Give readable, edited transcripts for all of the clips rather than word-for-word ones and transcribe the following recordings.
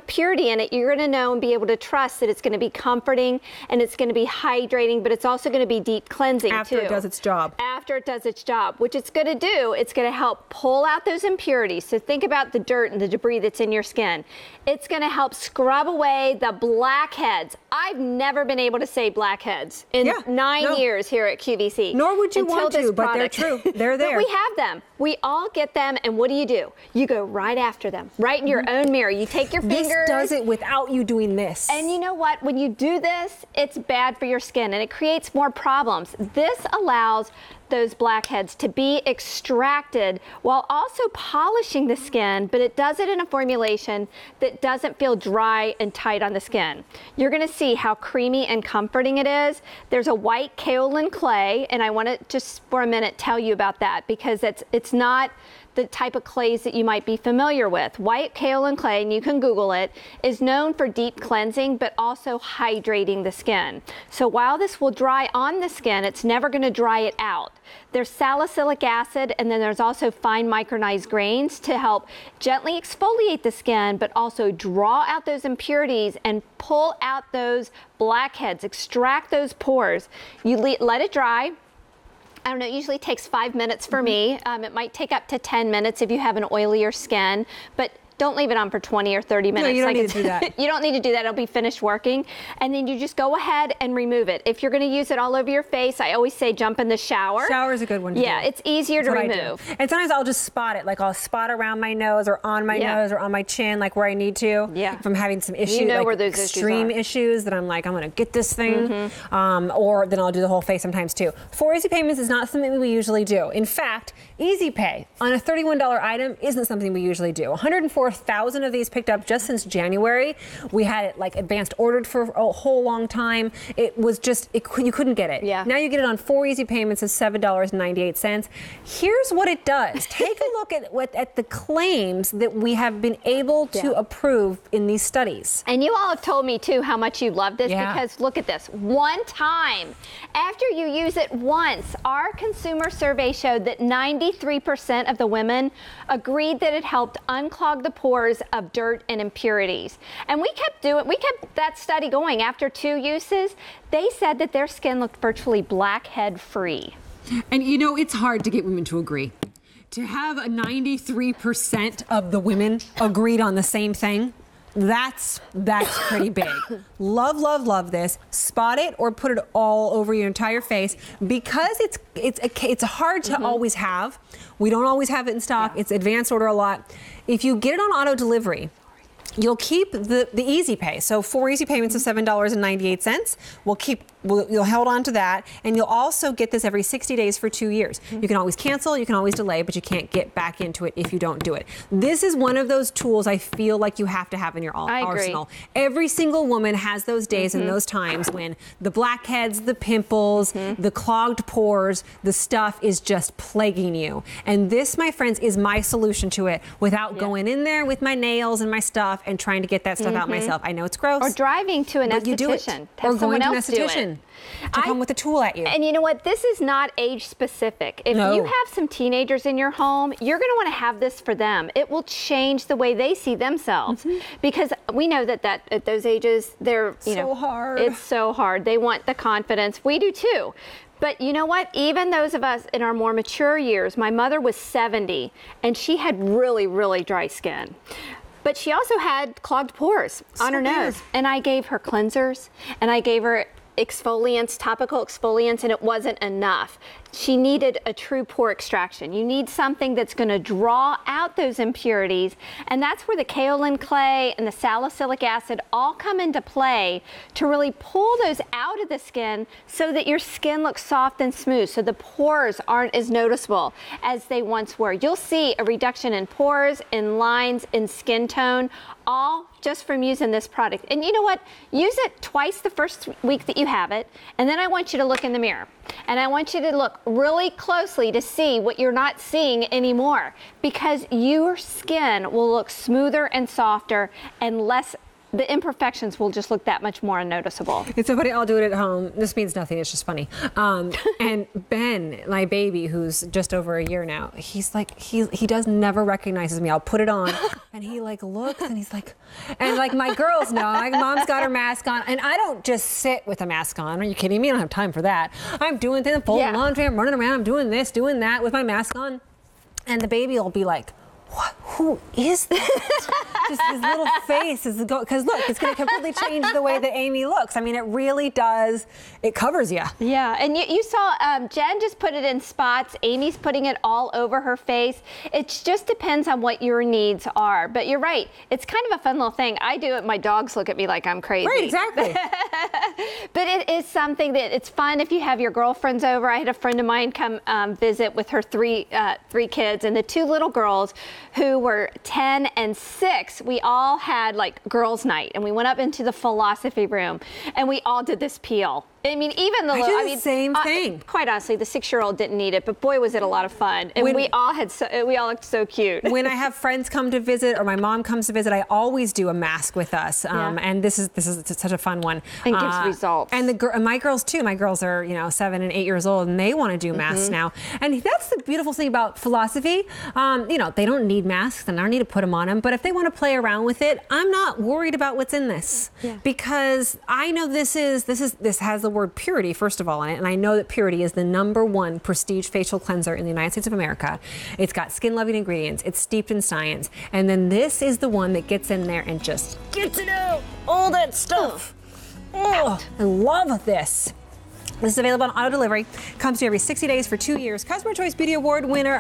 purity in it, you're going to know and be able to trust that it's going to be comforting and it's going to be hydrating, but it's also going to be deep cleansing after it does its job. After it does its job, which it's going to do, it's going to help pull out those impurities. So think about the dirt and the debris that's in your skin. It's going to help scrub away the blackheads. I've never been able to say blackheads in 9 years here at QVC. Nor would you want to, but they're true. They're there. But we have them. We all get them, and what do? You go right after them, right in your own mirror. You take your fingers. This does it without you doing this. And you know what? When you do this, it's bad for your skin, and it creates more problems. This allows those blackheads to be extracted while also polishing the skin, but it does it in a formulation that doesn't feel dry and tight on the skin. You're going to see how creamy and comforting it is. There's a white kaolin clay, and I want to just for a minute tell you about that because it's not the type of clays that you might be familiar with. White kaolin clay, and you can Google it, is known for deep cleansing, but also hydrating the skin. So while this will dry on the skin, it's never going to dry it out. There's salicylic acid, and then there's also fine micronized grains to help gently exfoliate the skin, but also draw out those impurities and pull out those blackheads, extract those pores. You let it dry. I don't know, it usually takes 5 minutes for me. It might take up to 10 minutes if you have an oilier skin, but don't leave it on for 20 or 30 minutes. No, you don't need to do that. You don't need to do that. It'll be finished working. And then you just go ahead and remove it. If you're going to use it all over your face, I always say jump in the shower. Shower is a good one to do. Yeah, it's easier to remove. And sometimes I'll just spot it. Like I'll spot around my nose or on my nose or on my chin, like where I need to. Yeah. If I'm having some issues, you know like where those extreme issues that I'm like, I'm going to get this thing. Or then I'll do the whole face sometimes too. 4 easy payments is not something we usually do. In fact, easy pay on a $31 item isn't something we usually do. 104,000 of these picked up just since January. We had it like advanced ordered for a whole long time. It was just, you couldn't get it. Yeah. Now you get it on 4 easy payments of $7.98. Here's what it does. Take a look at the claims that we have been able to approve in these studies. And you all have told me too how much you love this because look at this. One time, after you use it once, our consumer survey showed that 93% of the women agreed that it helped unclog the pores of dirt and impurities. And we kept that study going. After 2 uses, they said that their skin looked virtually blackhead free. And you know, it's hard to get women to agree. To have a 93% of the women agreed on the same thing, that's pretty big. Love this. Spot it or put it all over your entire face because it's hard to always have. We don't always have it in stock. It's advanced order a lot. If you get it on auto delivery, you'll keep the easy pay. So 4 easy payments of $7.98. You'll hold on to that, and you'll also get this every 60 days for 2 years. You can always cancel, you can always delay, but you can't get back into it if you don't do it. This is one of those tools I feel like you have to have in your arsenal. Every single woman has those days and those times when the blackheads, the pimples, the clogged pores, the stuff is just plaguing you. And this, my friends, is my solution to it without going in there with my nails and my stuff and trying to get that stuff out myself. I know it's gross. Or driving to an esthetician. Or going to an esthetician to come with a tool at you. And you know what? This is not age specific. If you have some teenagers in your home, you're going to want to have this for them. It will change the way they see themselves because we know that at those ages, they're hard. It's so hard. They want the confidence. We do too. But you know what? Even those of us in our more mature years, my mother was 70 and she had really, really dry skin. But she also had clogged pores on her nose. And I gave her cleansers and I gave her exfoliants, topical exfoliants, and it wasn't enough. She needed a true pore extraction. You need something that's going to draw out those impurities, and that's where the kaolin clay and the salicylic acid all come into play to really pull those out of the skin so that your skin looks soft and smooth, so the pores aren't as noticeable as they once were. You'll see a reduction in pores, in lines, in skin tone, all just from using this product. And you know what? Use it twice the first week that you have it, and then I want you to look in the mirror. And I want you to look really closely to see what you're not seeing anymore, because your skin will look smoother and softer and less the imperfections will just look that much more unnoticeable. It's so funny. I'll do it at home. This means nothing. It's just funny. And Ben, my baby, who's just over a year now, he's like, he does never recognizes me. I'll put it on and he like looks and he's like, and like my girls know, like mom's got her mask on and I don't just sit with a mask on. Are you kidding me? I don't have time for that. I'm doing things, I'm folding laundry, I'm running around, I'm doing this, doing that with my mask on. And the baby will be like, what? Who is that? Just his little face is because look, it's going to completely change the way that Amy looks. I mean, it really does. It covers you. Yeah, and you saw Jen just put it in spots. Amy's putting it all over her face. It just depends on what your needs are. But you're right. It's kind of a fun little thing. I do it. My dogs look at me like I'm crazy. Right, exactly. But it is something that it's fun if you have your girlfriends over. I had a friend of mine come visit with her three kids, and the two little girls who were 10 and 6, we all had like girls' night, and we went up into the philosophy room, and we all did this peel. I mean, even the same thing. Quite honestly, the 6-year-old didn't need it, but boy, was it a lot of fun. And we all looked so cute. When I have friends come to visit or my mom comes to visit, I always do a mask with us. And this is such a fun one. And gives results. And my girls too. My girls are 7 and 8 years old, and they want to do masks now. And that's the beautiful thing about philosophy. They don't need masks, and I don't need to put them on them. But if they want to play around with it, I'm not worried about what's in this because I know this has the word purity, first of all, in it, and I know that purity is the #1 prestige facial cleanser in the United States of America. It's got skin-loving ingredients. It's steeped in science. And then this is the one that gets in there and just gets it out. All that stuff. Oh, I love this. This is available on auto delivery. Comes to you every 60 days for 2 years. Customer Choice Beauty Award winner,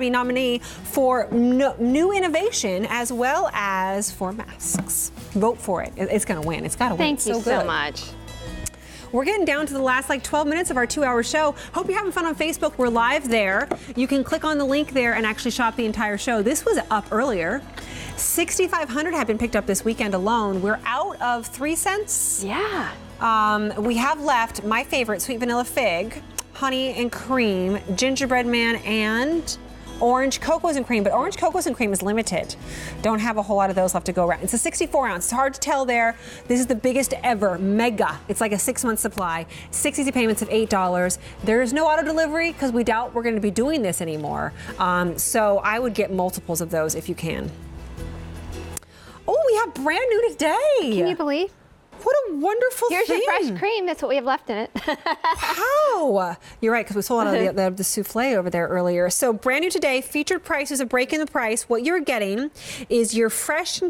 nominee for new innovation as well as for masks. Vote for it. It's going to win. It's got to win. Thank you so much. We're getting down to the last 12 minutes of our 2-hour show. Hope you're having fun on Facebook. We're live there. You can click on the link there and actually shop the entire show. This was up earlier. 6,500 have been picked up this weekend alone. We're out of 3 cents. Yeah. We have left my favorite, Sweet Vanilla Fig, Honey and Cream, Gingerbread Man, and Orange Cocos and Cream, but Orange Cocos and Cream is limited. Don't have a whole lot of those left to go around. It's a 64 ounce. It's hard to tell there. This is the biggest ever, mega. It's like a 6-month supply. 6 easy payments of $8. There is no auto delivery because we doubt we're going to be doing this anymore. So I would get multiples of those if you can. Oh, we have brand new today. Can you believe? What a wonderful Here's thing. your fresh cream. That's what we have left in it. Wow. You're right, because we sold out of the souffle over there earlier. So brand new today, featured price is a break in the price. What you're getting is your fresh and